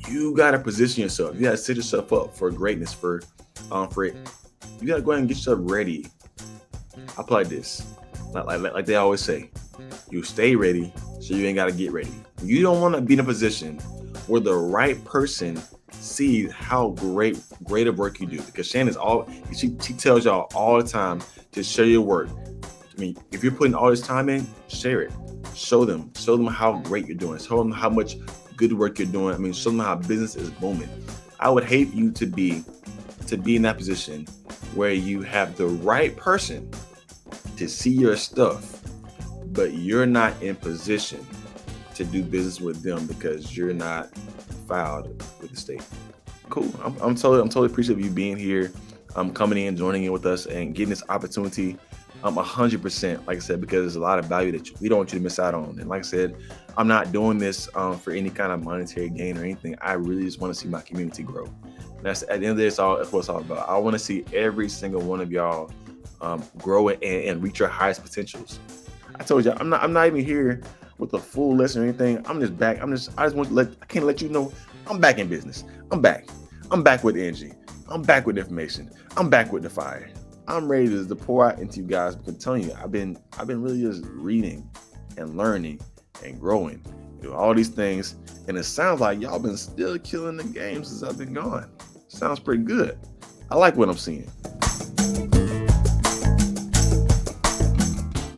You gotta position yourself. You gotta set yourself up for greatness. For you gotta go ahead and get yourself ready. I play like this, like they always say, you stay ready so you ain't gotta get ready. You don't want to be in a position where the right person sees how great of work you do. Because Shannon's she tells y'all all the time to share your work. I mean, if you're putting all this time in, share it. Show them how great you're doing. Show them how much good work you're doing. I mean, show them how business is booming. I would hate you to be in that position where you have the right person to see your stuff, but you're not in position to do business with them because you're not filed with the state. Cool. I'm totally appreciative of you being here. Coming in, joining in with us, and getting this opportunity. 100%, like I said, because there's a lot of value that we don't want you to miss out on. And like I said, I'm not doing this for any kind of monetary gain or anything. I really just want to see my community grow. And that's, at the end of the day, that's what it's all about. I want to see every single one of y'all grow and reach your highest potentials. I told you, I'm not even here with a full lesson or anything. I'm just back. I can't let you know I'm back in business. I'm back with energy. I'm back with information. I'm back with the fire. I'm ready to pour out into you guys. Because I'm telling you, I've been really just reading and learning and growing. All these things. And it sounds like y'all been still killing the game since I've been gone. Sounds pretty good. I like what I'm seeing.